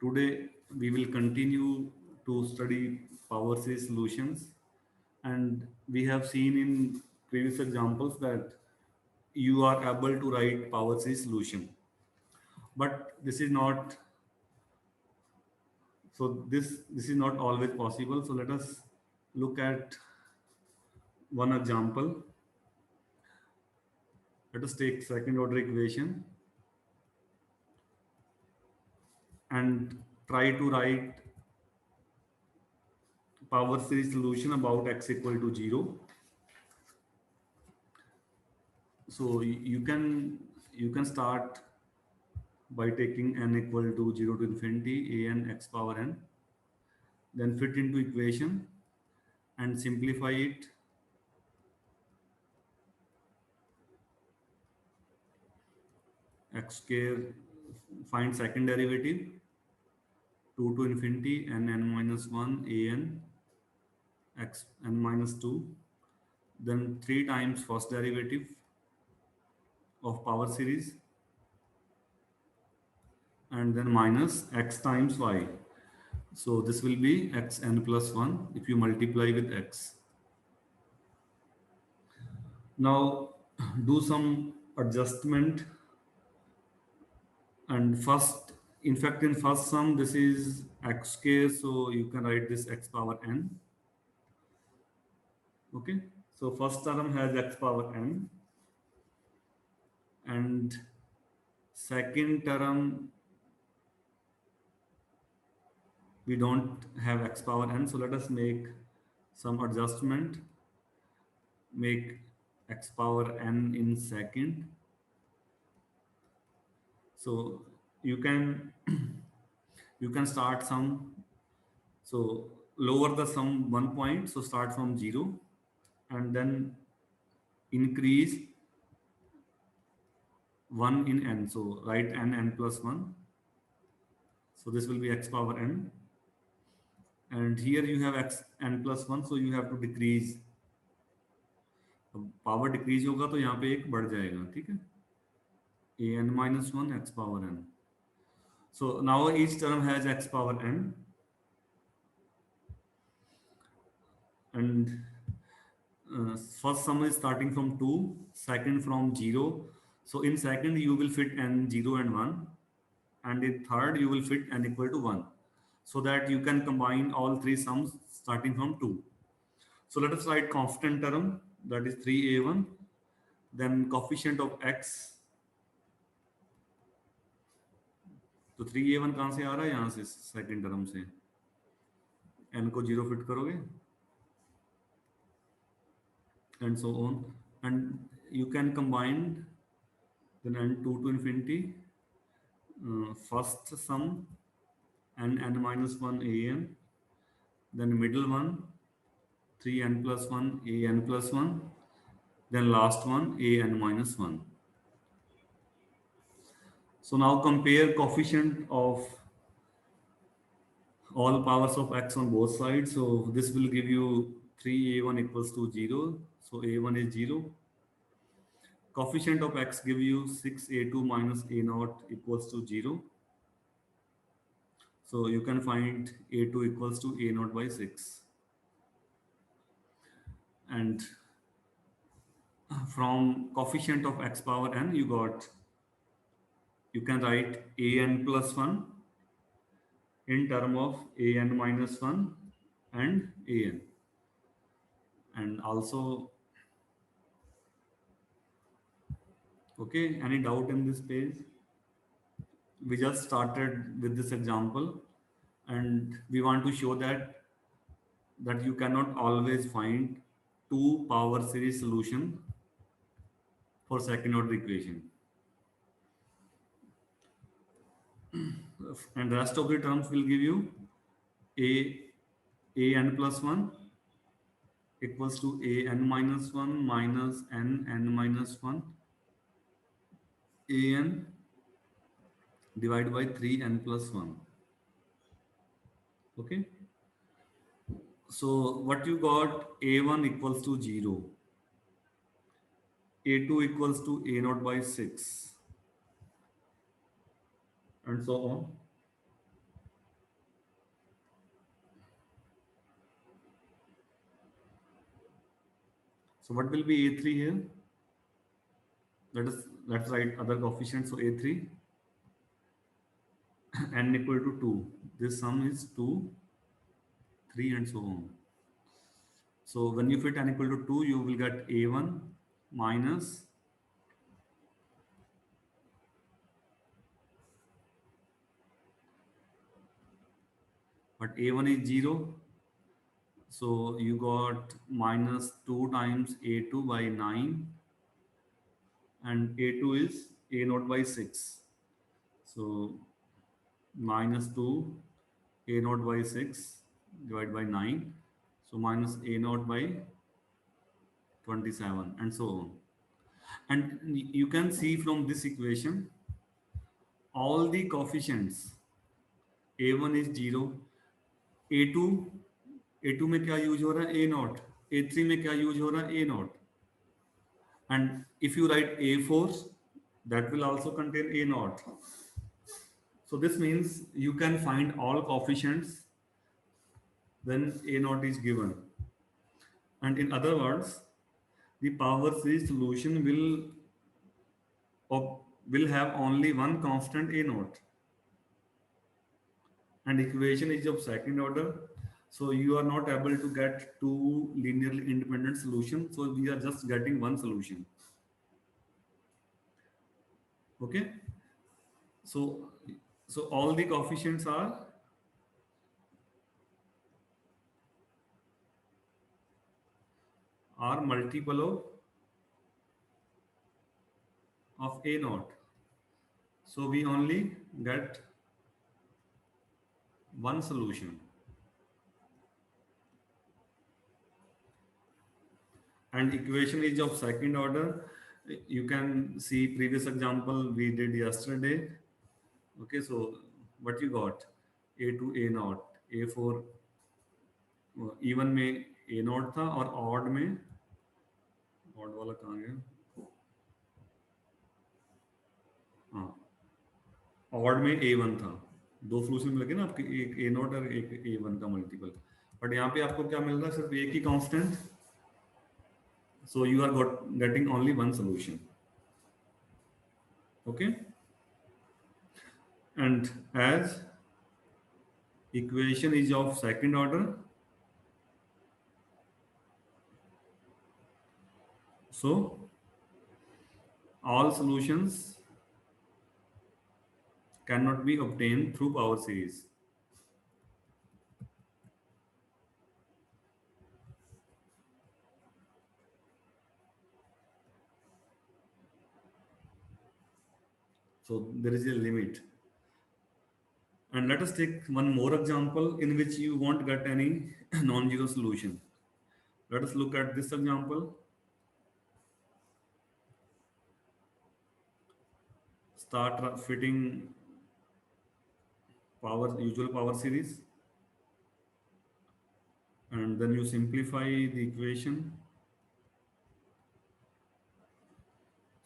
Today we will continue to study power series solutions, and we have seen in previous examples that you are able to write power series solution, but this is not this is not always possible. So let us look at one example. Let us take second order equation and try to write power series solution about x equal to 0. So you can start by taking n equal to 0 to infinity a n x power n, then fit into equation and simplify it. X square, find second derivative, 2 to infinity n n minus 1 a n x n minus 2, then 3 times first derivative of power series, and then minus x times y. So this will be x n plus 1 if you multiply with x. Now do some adjustment, and first, in fact, in first sum this is x square, so you can write this x power n. Okay, so first term has x power n, and second term we don't have x power n, so let us make some adjustment, make x power n in second. So you can you can start sum, so lower the sum 1 point, so start from 0 and then increase 1 in n, so write n plus 1, so this will be x power n, and here you have x n plus 1, so you have to decrease. अब power decrease होगा तो यहाँ पे एक बढ़ जाएगा, ठीक है, a n minus 1 x power n. So now each term has x power n, and first sum is starting from 2, second from 0. So in second you will fit n 0 and 1, and in third you will fit n equal to 1, so that you can combine all three sums starting from 2. So let us write constant term, that is 3a1, then coefficient of x. तो 3a1 कहाँ से आ रहा है, यहाँ से second term से, n को 0 fit करोगे and so on, and you can combine then n 2 to infinity, first sum n minus 1 a n, then middle one 3n plus 1 a n plus 1, then last one a n minus 1. So now compare coefficient of all powers of x on both sides. So this will give you 3a1 equals to 0. So a1 is 0. Coefficient of x give you 6a2 minus a0 equals to 0. So you can find a2 equals to a0 by 6. And from coefficient of x power n, you can write an plus 1 in term of an minus 1 and an. And also, okay, any doubt in this page? We just started with this example, and we want to show that you cannot always find two power series solution for second order equation, and rest of the terms will give you a n plus 1 equals to a n minus 1 minus n minus 1 a n divided by 3 n plus 1. Okay, so what you got, a1 equals to 0, a2 equals to a0 by 6, and so on. So what will be A3 here? Let's write other coefficients. So A3 n equal to 2. This sum is 2, 3 and so on. So when you fit n equal to 2, you will get A1 minus, but A1 is 0. So you got minus 2 times A2 by 9, and A2 is A0 by 6. So minus 2 A0 by 6 divided by 9. So minus A0 by 27 and so on. And you can see from this equation all the coefficients. A1 is 0, A2 A2 में क्या use हो रहा है A0, A3 में क्या use हो रहा है A0, and if you write A4 that will also contain A0. So this means you can find all coefficients when A0 is given, and in other words the power series solution will have only one constant A0, and equation is of second order. So you are not able to get two linearly independent solutions. So we are just getting one solution. Okay. So all the coefficients are multiple of A0. So we only get one solution. And equation is of second order. You can see previous example we did yesterday. Okay, so what you got? A2 A0, A4 even में A0 था और odd में, odd वाला कहाँ गया? हाँ, odd में A1 था. दो सोल्यूशन मिल गए ना आपके, एक A0 और एक A1 का मल्टीपल. बट यहाँ पे आपको क्या मिल रहा है? सिर्फ एक ही constant. So you are getting only one solution. Okay, and as equation is of second order, so all solutions cannot be obtained through power series. So there is a limit. And let us take one more example in which you won't get any non-zero solution. Let us look at this example. Start fitting usual power series, and then you simplify the equation.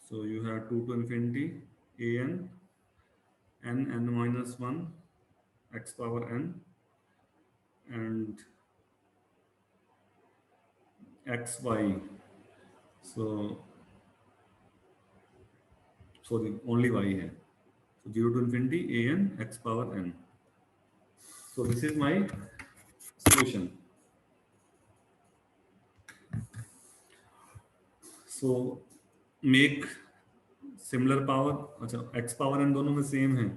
So you have 2 to infinity an n minus 1 x power n and xy. So sorry, only y है. So 0 to infinity an x power n. So this is my solution. So make similar power. अच्छा, x power n दोनों में same है.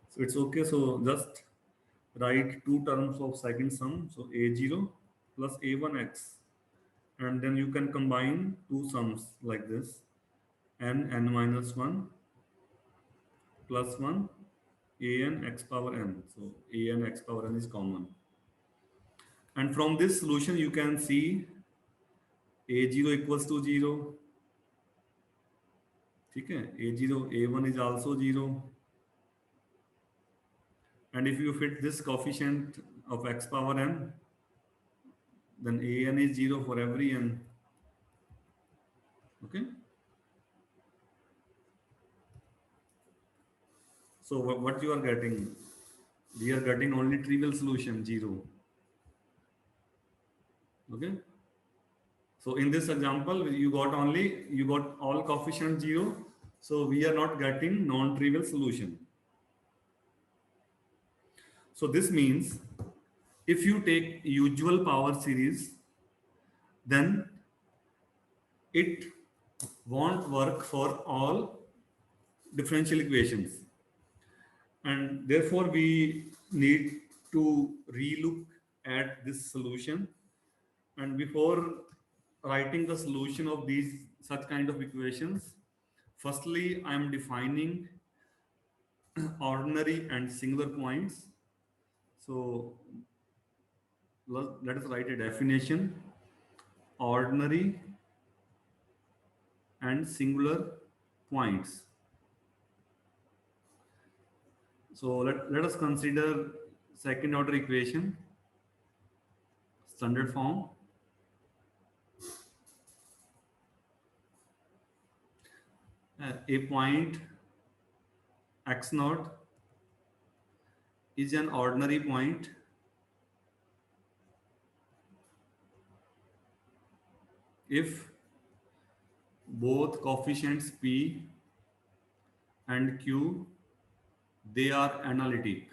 So it's okay. So just write two terms of second sum. So a0 plus a1x, and then you can combine two sums like this: n minus 1 plus 1 an x power n. So an x power n is common, and from this solution you can see a0 equals to 0. ठीक है, a0 a1 is also 0, and if you fit this coefficient of x power n, then an is 0 for every n. Okay, so what you are getting? We are getting only trivial solution 0. Okay, So in this example, you got all coefficient 0. So we are not getting non-trivial solution. So this means if you take usual power series, then it won't work for all differential equations. And therefore we need to relook at this solution. And before writing the solution of these such kind of equations, firstly I am defining ordinary and singular points. So let us write a definition: ordinary and singular points. So let us consider second order equation, standard form. A point x naught is an ordinary point if both coefficients p and q, they are analytic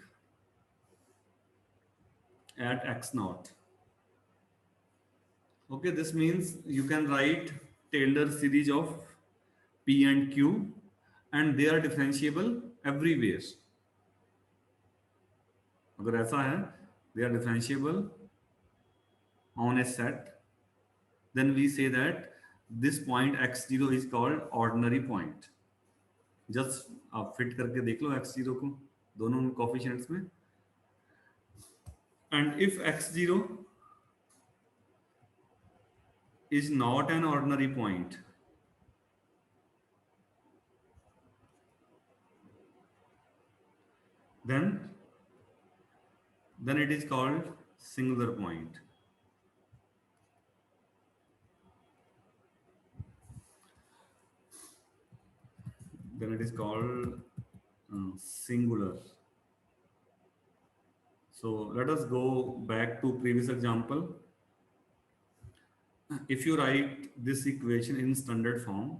at x naught. Okay, this means you can write Taylor series of p and q, and they are differentiable everywhere. अगर ऐसा है, they are differentiable on a set, then we say that this point x0 is called ordinary point. Just आप fit करके देख लो x0 को दोनों coefficients में. And if x0 is not an ordinary point, then it is called singular point. Then it is called singular. So let us go back to previous example. If you write this equation in standard form,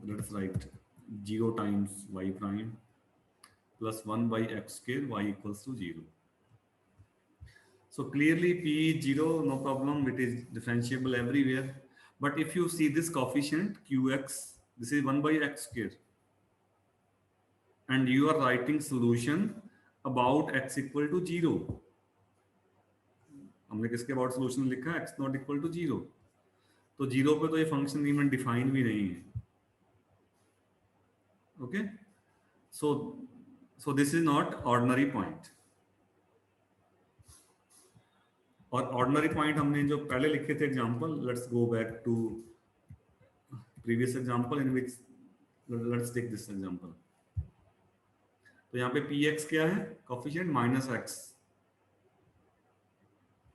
let us write 0 times y prime plus 1 by x square y equals to 0. So clearly p is 0, no problem, it is differentiable everywhere. But if you see this coefficient qx, this is 1 by x square, and you are writing solution about x equal to 0. हमने किसके about solution लिखा है x not equal to 0. तो 0 पे तो ये function even define भी नहीं है. Okay, so this is not ordinary point. और ऑर्डिनरी पॉइंट हमने जो पहले लिखे थे example, let's go back to previous example in which let's take this example. तो यहाँ पे px क्या है, coefficient minus x,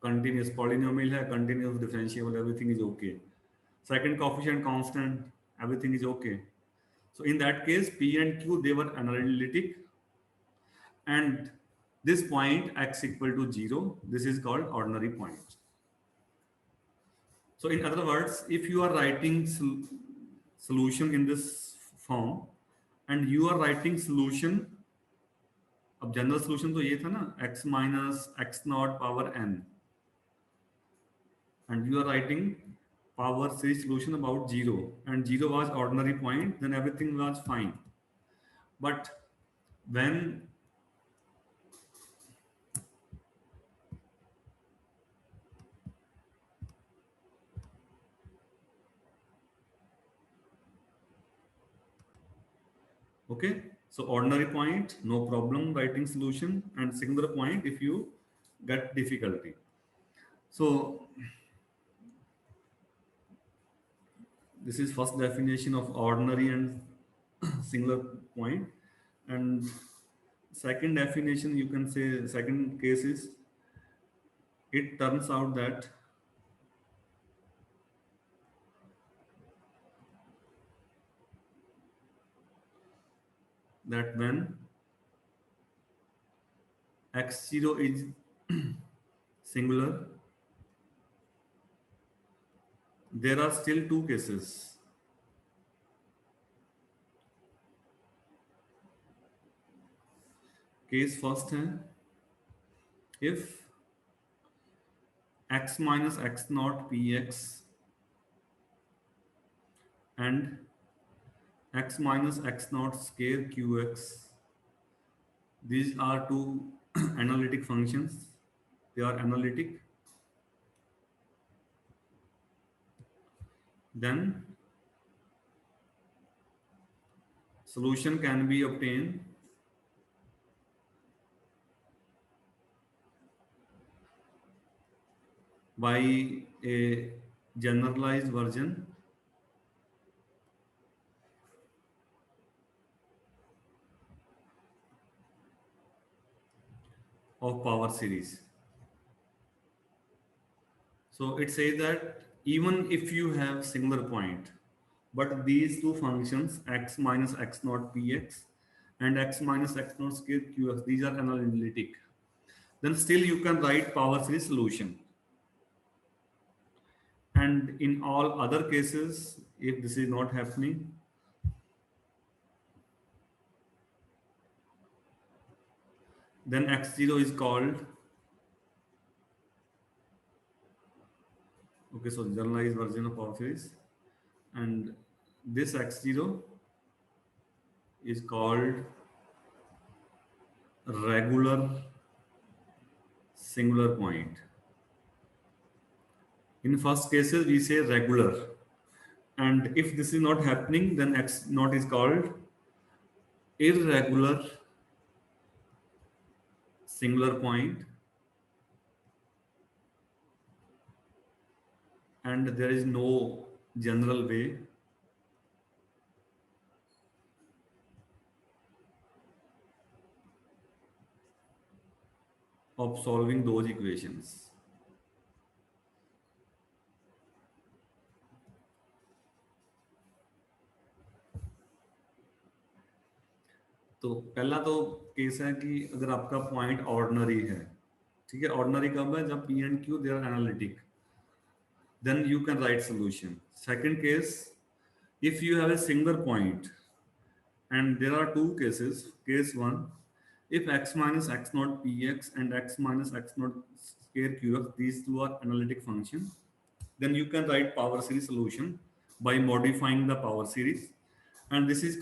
continuous polynomial है, continuous differentiable, everything is okay. Second coefficient constant, everything is okay. So in that case p and q, they were analytic, and this point x equal to 0, this is called ordinary point. So in other words, if you are writing solution in this form and you are writing solution, अब general solution तो ये था ना x minus x naught power n, and you are writing power series solution about 0, and 0 was ordinary point, then everything was fine. But when okay, so ordinary point, no problem writing solution, and singular point if you get difficulty. So this is first definition of ordinary and singular point. And second definition, you can say, second case is, it turns out that when x0 is singular. There are still two cases. Case first है, if x minus x naught px and x minus x naught square qx, these are two analytic functions. They are analytic. Then solution can be obtained by a generalized version of power series. So it says that even if you have singular point, but these two functions x minus x naught px and x minus x naught square qx, these are analytic, then still you can write power series solution. And in all other cases, if this is not happening, then x0 is called, okay, so generalized version of power series, and this x0 is called regular singular point. In first cases, we say regular. And if this is not happening, then x naught is called irregular singular point. And there is no general way of solving those equations. तो पहला तो case है कि अगर आपका point ordinary है, ठीक है, ऑर्डिनरी कब है, जब p and q they are analytic, then you can write solution. Second case, if you have a single point, and there are two cases. Case one, if x minus x naught px and x minus x naught square qx, these two are analytic function, then you can write power series solution by modifying the power series, and this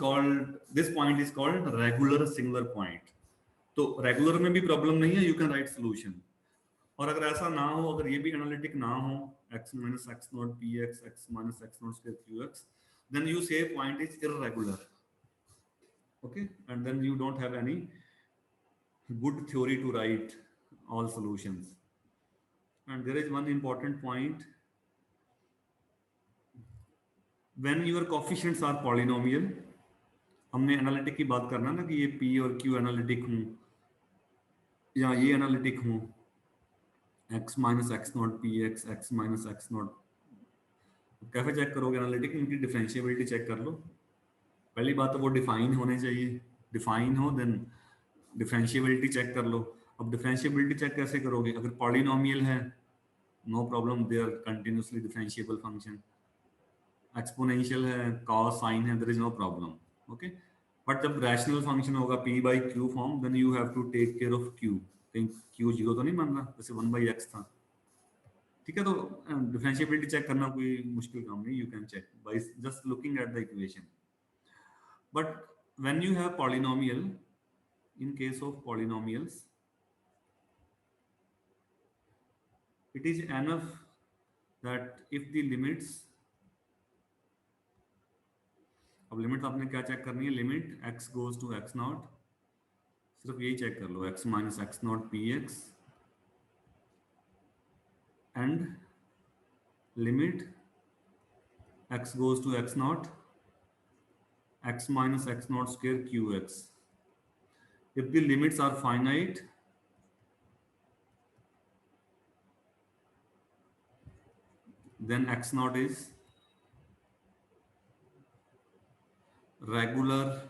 point is called regular singular point. तो regular में भी problem नहीं है, you can right solution. और अगर ऐसा ना हो, अगर ये भी एनालिटिक ना हो, x minus x naught px, x minus x naught square qx, then you say point is irregular. Okay, and then you don't have any good theory to write all solutions. And there is one important point: when your coefficients are polynomial, हमने analytic की बात करना ना कि ये p और q analytic हूँ या ये एनालिटिक हूँ, x minus x naught px, x minus x naught, कैसे चेक करोगे एनालिटिक? इनकी डिफरेंशिएबिलिटी चेक कर लो. पहली बात तो वो डिफाइन होने चाहिए, डिफाइन हो देन डिफरेंशिएबिलिटी चेक कर लो. अब डिफरेंशिएबिलिटी चेक कैसे करोगे? अगर पॉलिनोमियल है, no problem, they are continuously differentiable function. Exponential है, कॉस साइन है, there is no problem. Okay, but जब रैशनल फंक्शन होगा p by q फॉर्म, then you have to take care of q. कहीं q जीरो तो नहीं बन रहा, जैसे 1 by x था. ठीक है, तो डिफरेंशिएबिलिटी चेक करना कोई मुश्किल काम नहीं, you can check by just looking at the equation. But when you have polynomial, in case of polynomials, it is enough that if the limits, अब लिमिट आपने क्या चेक करनी है? Limit x goes to x naught, सिर्फ यही check कर लो, x minus x naught px and limit x goes to x naught, x minus x naught square qx. If the limits are finite, then x naught is regular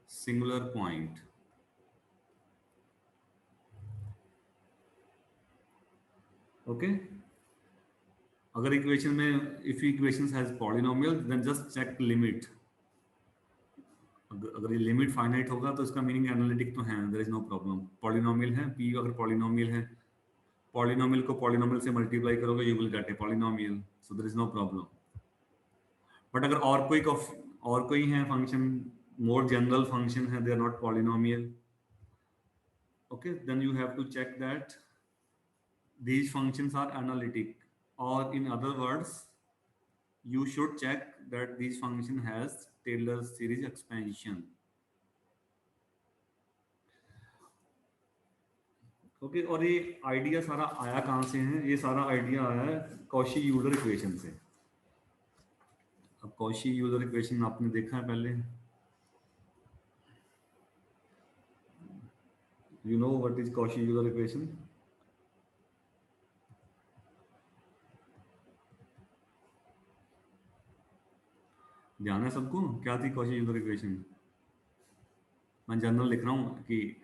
singular point. Okay, अगर equation में if equation has polynomial then just check limit. अगर ये limit finite होगा तो इसका meaning analytic तो है, there is no problem. Polynomial है पी, अगर पॉलिनोमियल है, पॉलिनोमियल को पॉलिनोमियल से मल्टीप्लाई करोगे you will get a polynomial, so there is no problem. But अगर और कोई है फंक्शन, मोर जनरल फंक्शन है, they are not polynomial, okay, then you have to check that these functions are analytic, or in other words you should check that this function has Taylor series expansion। Okay, और ये idea सारा आया कहाँ से है? ये सारा idea आया है कॉशी यूलर इक्वेशन से। अब कॉशी यूलर इक्वेशन आपने देखा है पहले, you know what is Cauchy Euler equation? ध्यान है सबको? क्या थी कॉशी यूलर इक्वेशन? मैं जनरल लिख रहा हूँ कि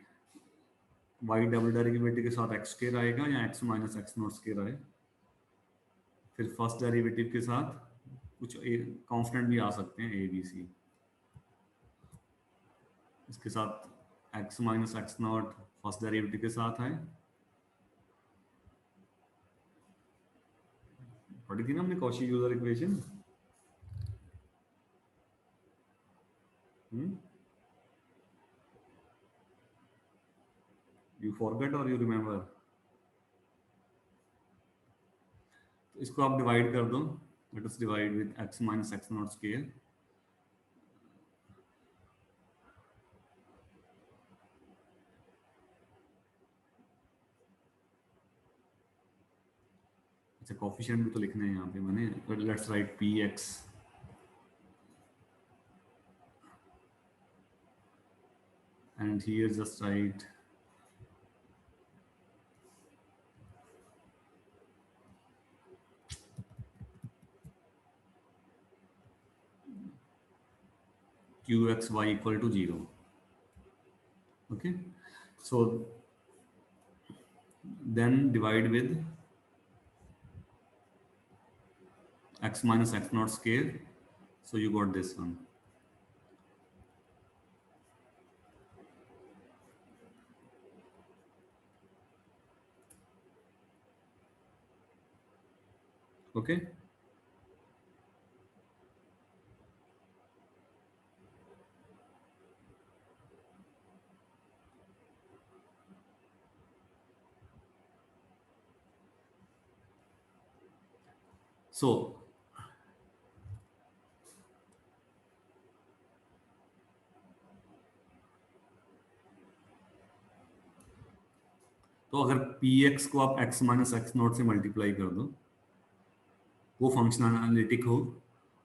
वाई डबल डेरिवेटिव के साथ एक्स स्क्वायर आएगा या x minus x not square आए, फिर फर्स्ट डेरिवेटिव के साथ कुछ कांस्टेंट भी आ सकते हैं ए बी सी, इसके साथ x minus x not first derivative के साथ है, पढ़ी थी ना हमने Cauchy Euler equation. You forget और यू रिमेम्बर? तो इसको आप डिवाइड कर दो, let us divide with x minus x not square. अच्छा, कोफिशिएंट भी तो लिखने हैं यहाँ पे मैंने, but let's write P x and here just write qxy equal to 0। okay, so then divide with x minus x naught square, so you got this one। okay, so तो अगर px को आप x माइनस एक्स नॉट से multiply कर दो, वो function analytic हो,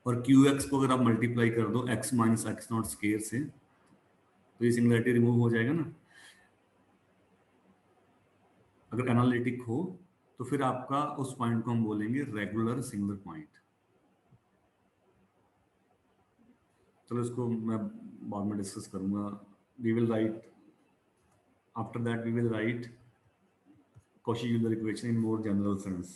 और qx को अगर आप मल्टीप्लाई कर दो x minus x not square से, तो ये सिंगुलैरिटी रिमूव हो जाएगा ना। अगर एनालिटिक हो तो फिर आपका उस पॉइंट को हम बोलेंगे रेगुलर सिंगुलर पॉइंट। चलो इसको मैं बाद में डिस्कस करूंगा। We will write after that, we will write Cauchy Euler equation in more general sense।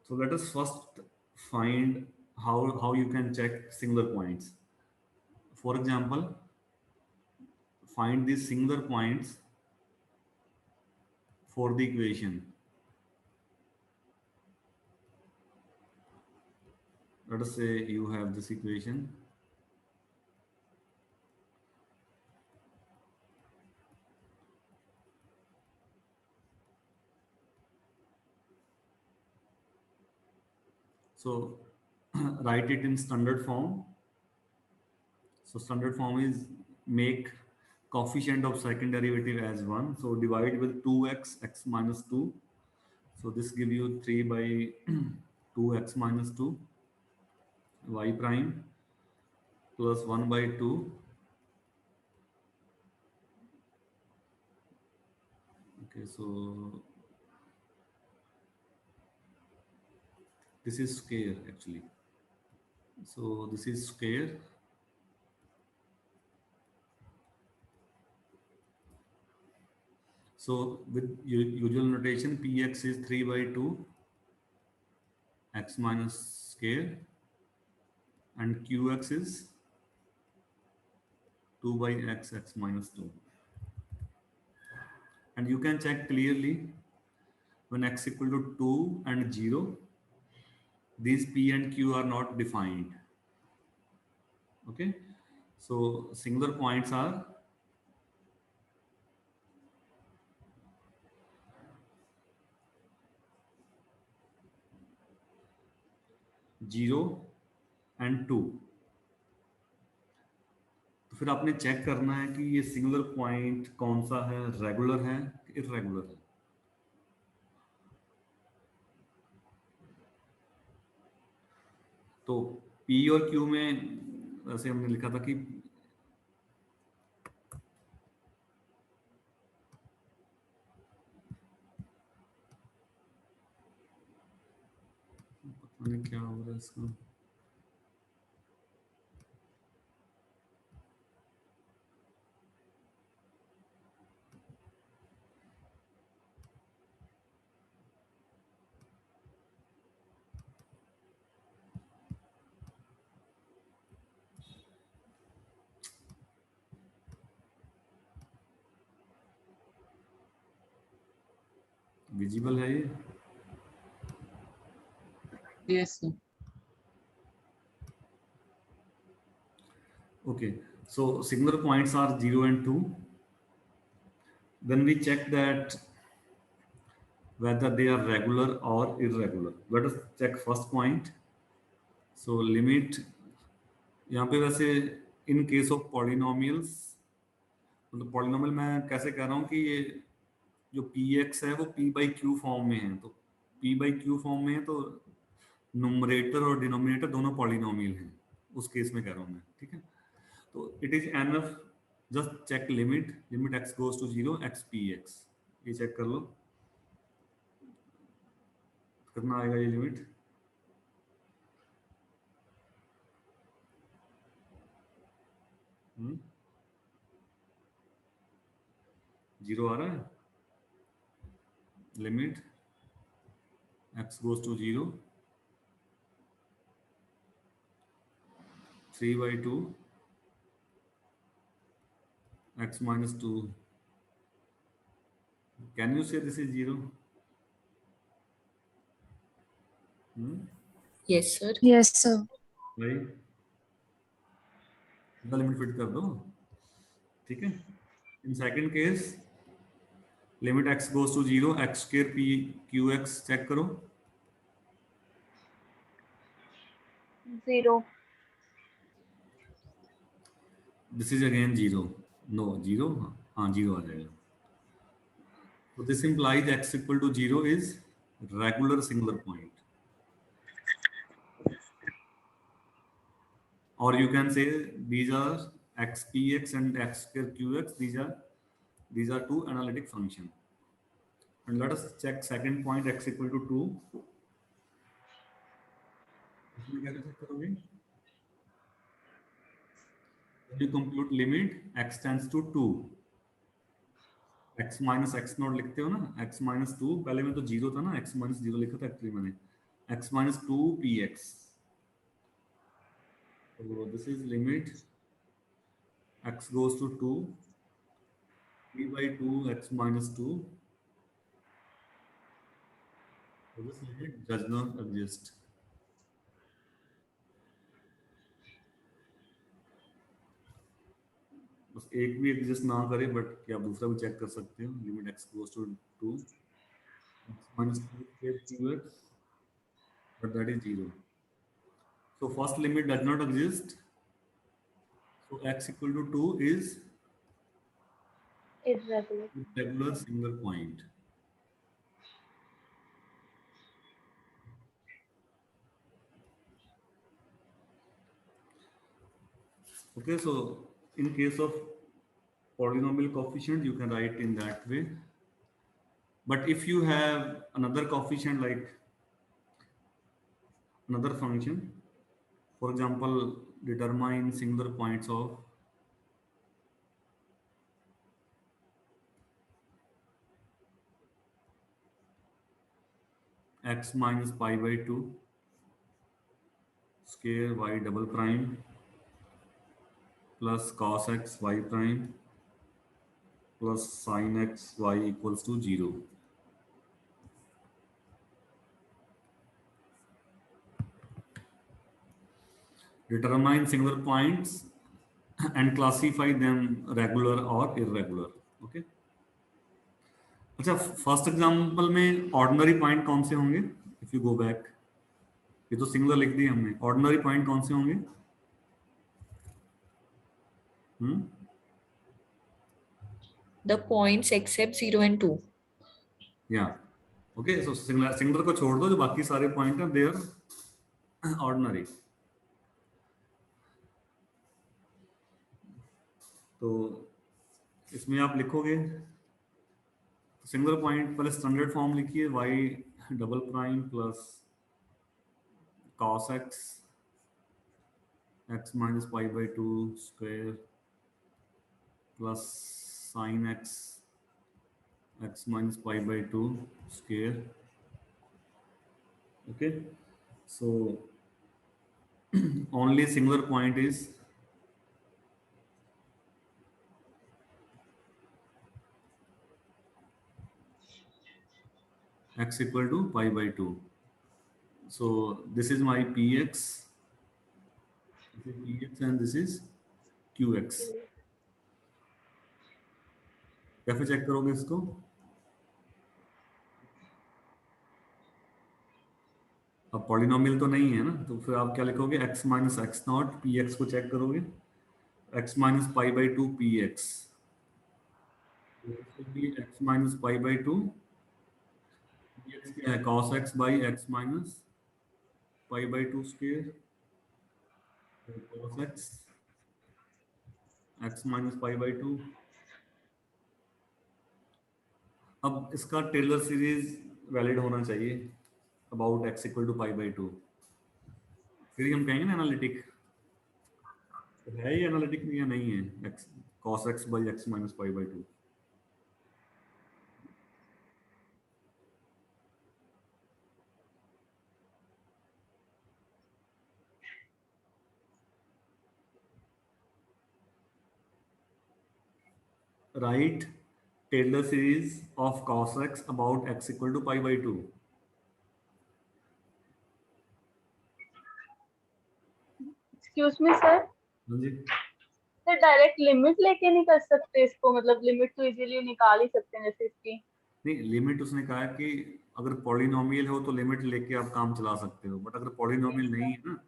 So let us first find how you can check singular points। For example, find these singular points for the equation। Let us say you have this equation, so write it in standard form। So standard form is make coefficient of second derivative as 1, so divide with 2x x minus 2, so this give you 3 by 2x minus 2 y prime plus 1 by 2, okay, so this is square actually, so this is square, so with usual notation px is 3 by 2 x minus square, and qx is 2 by x minus 2. And you can check clearly when x equal to 2 and 0, these p and q are not defined. Okay, so singular points are 0 and 2. तो फिर आपने check करना है कि ये singular point कौन सा है, रेगुलर है कि इरेगुलर है। तो P और Q में वैसे हमने लिखा था कि पता नहीं क्या हो रहा है इसका। विजिबल है ये? Yes, sir. Okay, so singular points are 0 and 2. Then we check that whether they are regular or irregular. Let us check first point. So limit, यहाँ पे वैसे in case of polynomials, मतलब polynomial मैं कैसे कह रहा हूँ कि ये जो px है वो p by q फॉर्म में है, तो p by q फॉर्म में है तो नुमरेटर और डिनोमिनेटर दोनों पॉलिनोमियल हैं, उस केस में कह रहा हूँ मैं, ठीक है। तो it is enough, just check limit x goes to 0 x px, ये चेक कर लो कितना आएगा ये लिमिट। जीरो आ रहा है, limit x goes to 0 3/2 x minus 2. Can you say this is 0? Yes, sir. Yes, sir. भाई लिमिट फिट कर दो, ठीक है। In second case limit x goes to 0 x square p qx check करो। 0. This is again 0, no 0, हाँ 0 आ जाएगा। तो this implies x equal to 0 is regular singular point, or you can say these are x px and x square qx, these are two analytic function. And let us check second point, x equal to 2. इसमें कैसे check करोगे? When you compute limit x tends to 2, x minus x not लिखते हो ना, x minus 2, पहले में तो 0 था ना, x minus 0 लिखा था एक्चुअली मैंने, x minus 2 px. So this is limit x goes to 2 p by 2 x minus 2. So this limit does not exist. बस एक भी एग्जिस्ट ना करे, बट क्या आप दूसरा भी चेक कर सकते हो, limit x goes to 2 x minus 2 qx, but that is 0. So first limit does not exist. So x equal to 2 is irregular singular point. Okay, so in case of polynomial coefficient, you can write in that way. But if you have another coefficient like another function, for example, determine singular points of x minus pi by 2. Square y double prime plus cos x y prime plus sine x y equals to 0. Determine singular points and classify them regular or irregular. Okay. अच्छा, first example में ordinary point कौन से होंगे? If you go back, ये तो singular लिख दिया हमने, ऑर्डिनरी पॉइंट कौन से होंगे? The points except 0 and 2. या ओके, सो सिंगुलर सिंगुलर को छोड़ दो, जो बाकी सारे पॉइंट हैं दे आर ऑर्डिनरी. तो इसमें आप लिखोगे सिंगुलर पॉइंट, पहले स्टैंडर्ड फॉर्म लिखिए, y double prime plus cos x x minus pi by 2 square plus sine x x minus pi by 2 square. Okay, so only singular point is x equal to pi by 2. So this is my px, this is px and this is qx. कैसे check करोगे इसको? अब polynomial तो नहीं है ना, तो फिर आप क्या लिखोगे? x minus x naught px को चेक करोगे, x minus pi by 2 px, x minus pi by 2 px क्या है? cos x by x minus pi by 2 square cos x x minus pi by 2. अब इसका टेलर सीरीज वैलिड होना चाहिए about x equal to pi by 2, फिर ही हम कहेंगे ना एनालिटिक. तो है ये एनालिटिक या नहीं है? x cos x by x minus pi by 2. Write Taylor series of cos x about x equal to pi by 2. Excuse me sir, हाँ जी. सर डायरेक्ट लिमिट लेके नहीं कर सकते इसको? मतलब लिमिट तो इजीली निकाल ही सकते हैं जैसे इसकी. नहीं, लिमिट उसने कहा कि अगर पॉलिनोमियल हो तो लिमिट लेके आप काम चला सकते हो, बट अगर पॉलिनोमियल नहीं है ना,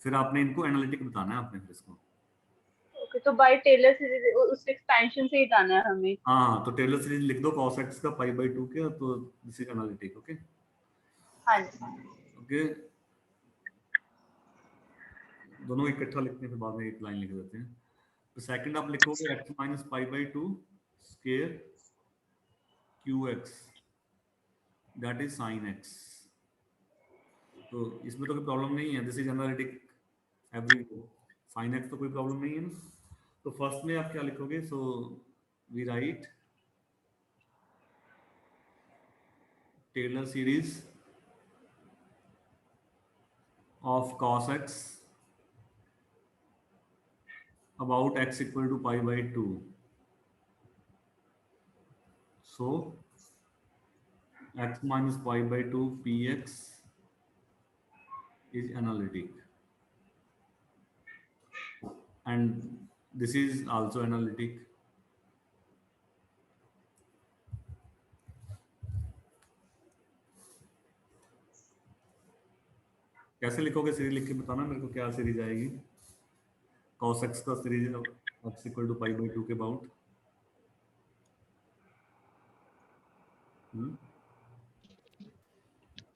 फिर आपने इनको एनालिटिक बताना है आपने फिर इसको. ओके, तो बाय टेलर सीरीज उस एक्सपेंशन से ही जाना है हमें. हाँ, तो टेलर सीरीज लिख दो cos x का पाई बाई 2 के, तो दिस इज एनालिटिक. ओके हाँ जी. ओके, दोनों इकट्ठा लिखते हैं फिर बाद में एक लाइन लिख देते हैं. तो सेकंड आप लिखोगे x minus pi by 2 square qx that is sine x. तो इसमें तो कोई प्रॉब्लम नहीं है, this is analytic every. Sine x तो कोई प्रॉब्लम नहीं है ना. तो फर्स्ट में आप क्या लिखोगे? So we write Taylor series of cos x about x equal to pi by 2. So x minus pi by 2 px is analytic, and this is also analytic. कैसे लिखोगे? सीरीज लिख के बताना मेरे को, क्या सीरीज आएगी cos x का series x equal to pi by 2 के अबाउट.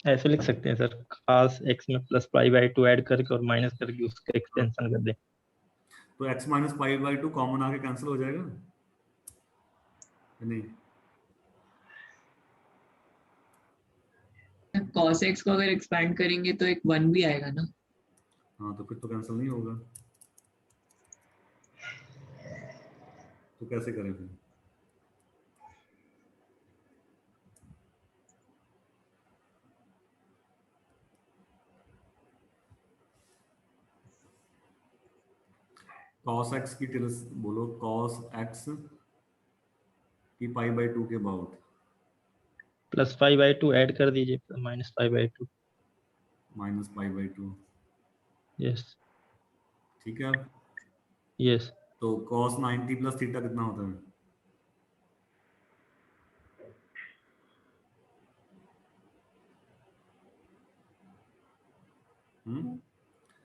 ऐसे लिख सकते हैं सर, cos x में प्लस पाई बाई 2 ऐड करके और माइनस करके उसका एक्सटेंशन कर दें. तो x minus pi by 2 common आके कैंसिल हो जाएगा नहीं? cos x को अगर एक्सपैंड करेंगे तो एक 1 भी आएगा ना. हाँ, तो फिर तो कैंसिल नहीं होगा. तो कैसे करें फिर? cos x की टिल्स बोलो, cos x की पाई बाई 2 के अबाउट, +π/2 ऐड कर दीजिए, -π/2। Minus pi by 2। यस। ठीक है। अब यस। तो cos 90 प्लस थीटा कितना होता है?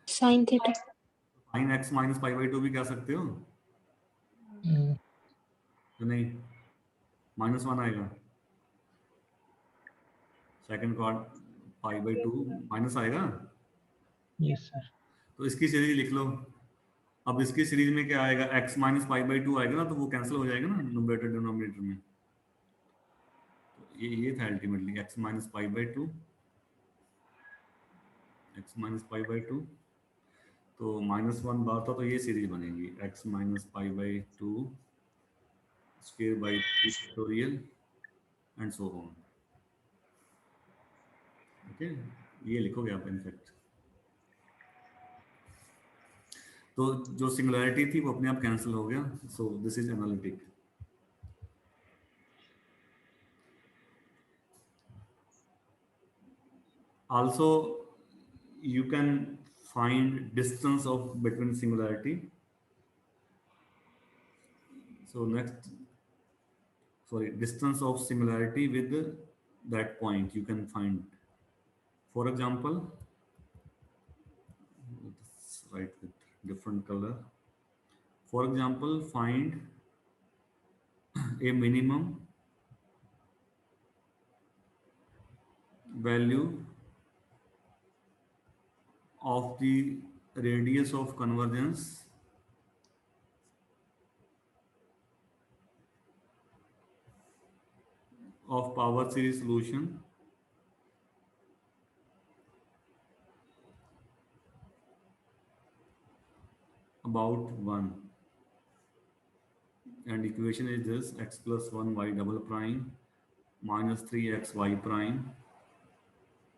Sin theta. sin x minus pi by 2 भी कह सकते हो, तो नहीं, -1 आएगा, second chord pi by 2 minus आएगा। Yes sir. तो इसकी सीरीज लिख लो। अब इसकी सीरीज में क्या आएगा, x माइनस पाई बाई 2 आएगा ना, तो वो कैंसिल हो जाएगा ना न्यूमरेटर डिनोमिनेटर में। तो ये था ultimately x minus pi by 2, x minus pi by 2, तो -1 बार था, तो ये सीरीज बनेगी x minus pi by 2 square by 3 factorial and so on. Okay, ये लिखोगे आप इनफैक्ट। तो जो सिंगुलैरिटी थी वो अपने आप कैंसिल हो गया, so this is analytic. Also you can find distance of between singularity. So next, sorry, distance of singularity with that point you can find. For example, let's write with different color. For example, find a minimum value of the radius of convergence of power series solution about 1, and equation is this: x plus 1 y double prime minus 3x y prime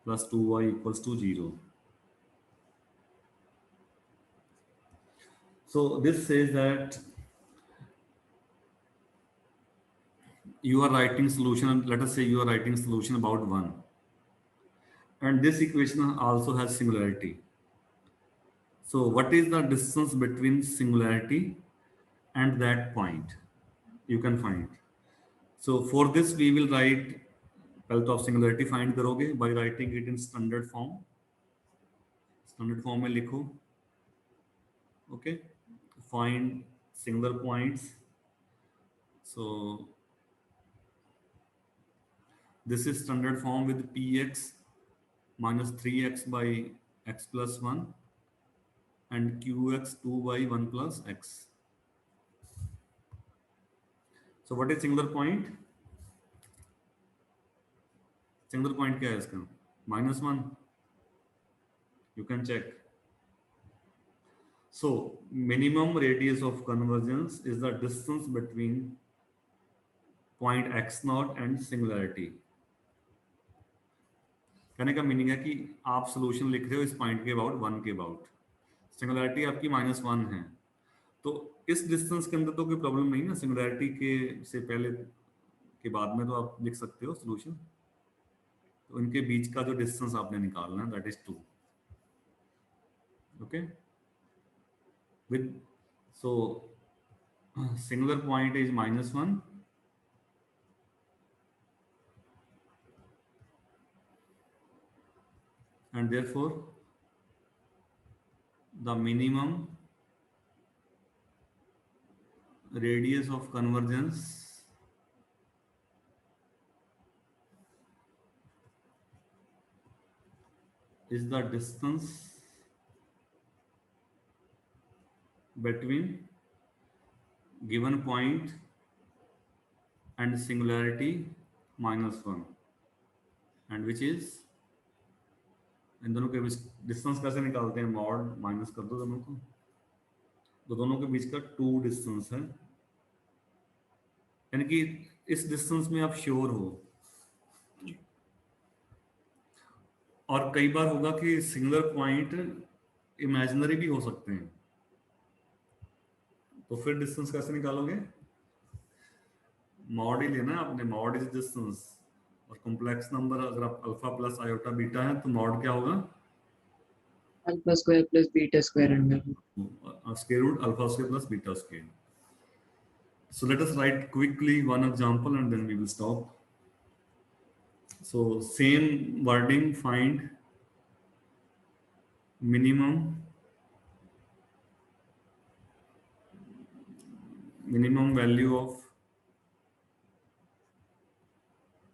plus 2y equals to 0. So this says that you are writing solution, let us say you are writing solution about 1, and this equation also has singularity. So what is the distance between singularity and that point? You can find. So for this we will write, पहले तो आप singularity find करोगे by writing it in standard form. Standard form में लिखो, okay, find singular points. So this is standard form with px minus 3x by x plus 1 and qx 2 by 1 plus x. So what is singular point? Singular point क्या है इसका? -1. You can check. So minimum radius of convergence is the distance between point x naught and singularity. कहने का meaning है कि आप solution लिख रहे हो इस पॉइंट के अबाउट 1 के अबाउट, सिंगुलैरिटी आपकी -1 है, तो इस डिस्टेंस के अंदर तो कोई प्रॉब्लम नहीं ना, सिंगुलैरिटी के से पहले के बाद में तो आप लिख सकते हो सोल्यूशन। तो इनके बीच का जो डिस्टेंस आपने निकालना है that is 2, okay, with so singular point is -1 and therefore the minimum radius of convergence is the distance between given point and singularity -1, and which is, इन दोनों के बीच डिस्टेंस कैसे निकालते हैं, मॉड माइनस कर दो दोनों को, तो दोनों के बीच का 2 डिस्टेंस है, यानी कि इस डिस्टेंस में आप श्योर हो। और कई बार होगा कि सिंगुलर पॉइंट इमेजिनरी भी हो सकते हैं, तो फिर डिस्टेंस कैसे निकालोगे? मॉड ही लेना है आपने, मॉड इज डिस्टेंस। और कॉम्प्लेक्स नंबर अगर आप अल्फा प्लस आयोटा बीटा है तो मॉड क्या होगा? Alpha square plus beta square under square root alpha square plus beta square. So let us write quickly one example and then we will stop. So same wording, find minimum value of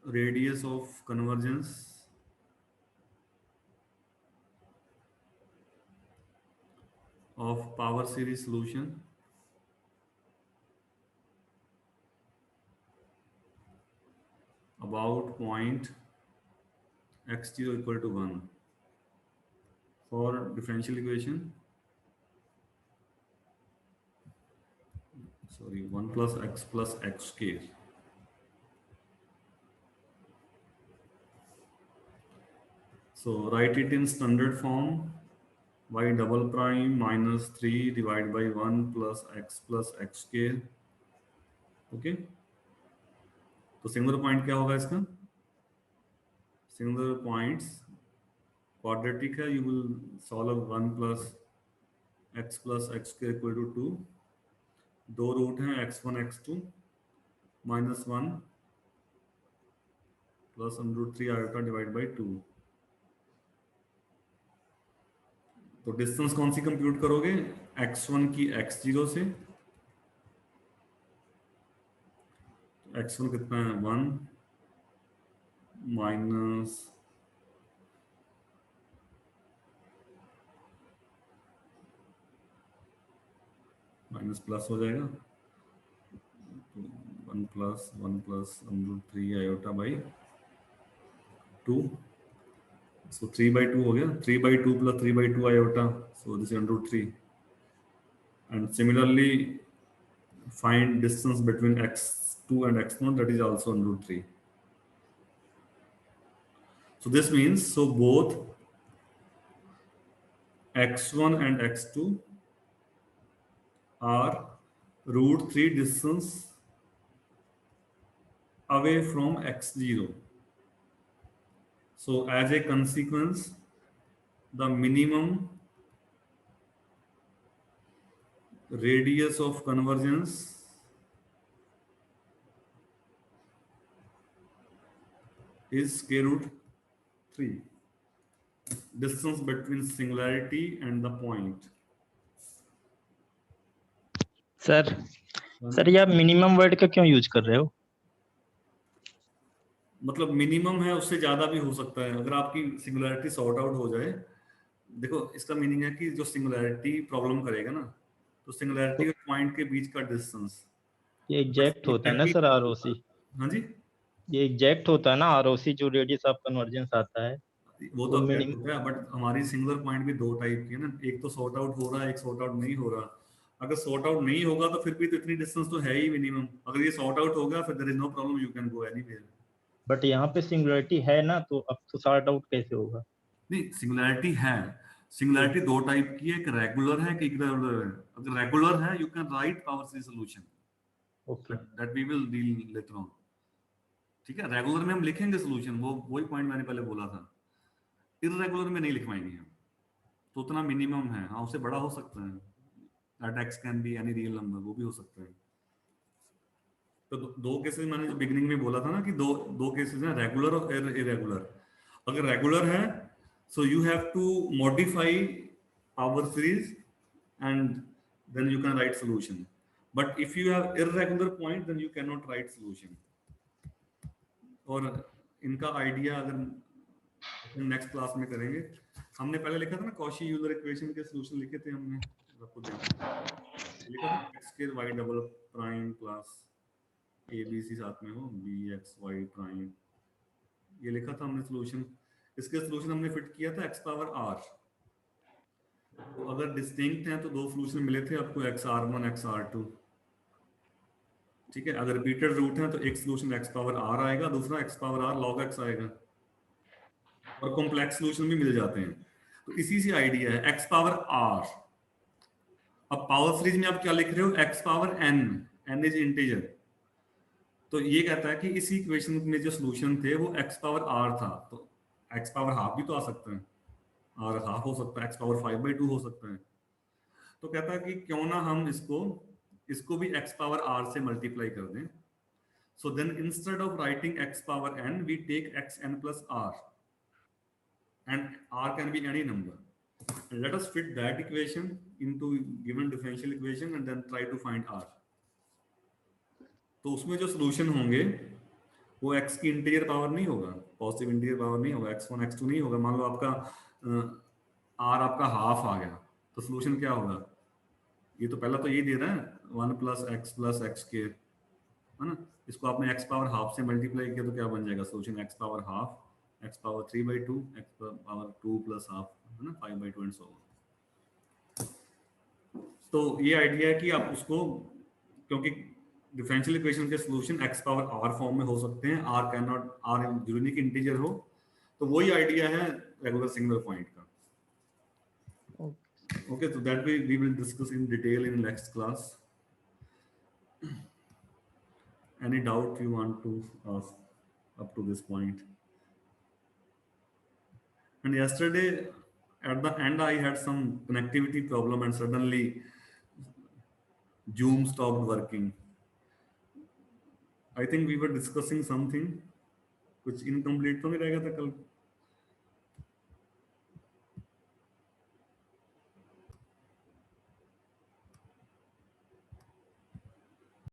radius of convergence of power series solution about point x0 equal to 1 for differential equation, sorry, 1 plus x square. So write it in standard form, y double prime minus 3 divided by 1 plus x square. Okay, तो singular point क्या होगा इसका? Singular points quadratic है, you will solve 1 plus x square equal to 2. दो root हैं x1 x2 minus 1 plus √3 iota divide by 2. तो distance कौन सी compute करोगे? x1 की x0 से. x1 कितना है? 1 माइनस प्लस हो जाएगा 1 प्लस √3 आयोटा बाई 2. So 3/2 हो गया. 3/2 plus 3/2 iota. So this is √3. And similarly, find distance between x2 and x0. That is also √3. So this means both x1 and x2 are √3 distance away from x0. So as a consequence, the minimum radius of convergence is square root 3. Distance between singularity and the point. Sir ये आप minimum word का क्यों use कर रहे हो? मतलब minimum है, उससे ज्यादा भी हो सकता है अगर आपकी सिंगुलैरिटी सॉर्ट आउट हो जाए. देखो इसका मीनिंग है कि जो सिंगुलैरिटी प्रॉब्लम करेगा ना, तो सिंगुलैरिटी और पॉइंट के बीच का डिस्टेंस ये एग्जैक्ट होता है ना सर आरओसी? हाँ जी, ये एग्जैक्ट होता है ना आरओसी जो रेडियस ऑफ कन्वर्जेंस आता है वो तो एग्जैक्ट होता है. बट हमारी सिंगुलर पॉइंट भी दो टाइप की है ना, एक तो सॉर्ट आउट हो रहा है, एक सॉर्ट आउट नहीं हो रहा. अगर सॉर्ट आउट नहीं होगा तो फिर भी तो इतनी डिस्टेंस तो है ही मिनिमम. अगर ये सॉर्ट आउट हो गया फिर there is no problem, you can go anywhere. But यहाँ पे सिंगुलरिटी है ना, तो अब तो सॉर्ट आउट कैसे होगा? नहीं, सिंगुलैरिटी है. सिंगुलैरिटी दो टाइप की है, एक रेगुलर है, एक इरेगुलर है. अगर रेगुलर है you can write power series solution. Okay, that we will deal later on. ठीक है, रेगुलर में हम लिखेंगे सॉल्यूशन, वो वही पॉइंट मैंने पहले बोला था. इरेगुलर में नहीं लिख पाएंगे हम, तो उतना मिनिमम है. हाँ, उससे बड़ा हो सकता है. That x can be any real number, वो भी हो सकता है. तो दो केसेस मैंने जो बिगिनिंग में बोला था ना कि दो केसेस हैं, रेगुलर और इरेगुलर. अगर रेगुलर है so you have to modify power series and then you can write solution. But if you have irregular point then you cannot write solution. और इनका आइडिया अगर नेक्स्ट क्लास में करेंगे. हमने पहले लिखा था ना कॉशी यूलर इक्वेशन के सॉल्यूशन लिखे थे हमने, आपको लिखा था x² y double prime plus abc साथ में हो bx y प्राइम, ये लिखा था हमने सॉल्यूशन. इसके सॉल्यूशन हमने फिट किया था x पावर r. तो अगर डिस्टिंक्ट हैं तो दो सॉल्यूशन मिले थे आपको xr1 xr2. ठीक है, अगर रिपीटेड रूट हैं तो एक सॉल्यूशन x पावर r आएगा, दूसरा x power r log x आएगा. और कॉम्प्लेक्स सॉल्यूशन भी मिल जाते हैं. तो इसी से आइडिया है x पावर r. अब पावर सीरीज में आप क्या लिख रहे हो, x power n, n is integer. तो ये कहता है कि इसी इक्वेशन में जो सॉल्यूशन थे वो x पावर r था, तो x पावर हाफ भी तो आ सकता है, और हाफ हो सकता है, x पावर 5/2 हो सकता है। तो कहता है कि क्यों ना हम इसको भी x पावर r से मल्टीप्लाई कर दें। So then instead of writing x power n we take xn plus r, and r can be any number. And let us fit that equation into given differential equation and then try to find r. तो उसमें जो solution होंगे वो x की integer power नहीं होगा, positive integer power नहीं होगा, x1 x2 नहीं होगा। मान लो आपका r आपका हाफ आ गया, तो सॉल्यूशन क्या होगा, ये तो पहला तो ये दे रहा है 1 प्लस x स्क्वायर, है ना। इसको आपने x पावर हाफ से मल्टीप्लाई किया तो क्या बन जाएगा solution, x power half, x power 3/2, x power 2 plus half, है ना, 5/2 एंड सो ऑन। तो ये आइडिया है कि आप उसको, क्योंकि डिफरेंशियल इक्वेशन के solution x power r form में हो सकते हैं, r can not, r unique integer हो, तो वही आइडिया है रेगुलर सिंगुलर पॉइंट का। Okay, so that we will discuss in detail in next class. Any doubt you want to ask up to this point? And yesterday at the end I had some connectivity problem and suddenly Zoom stopped working. I think we were discussing something, कुछ incomplete तो नहीं रह गया था कल?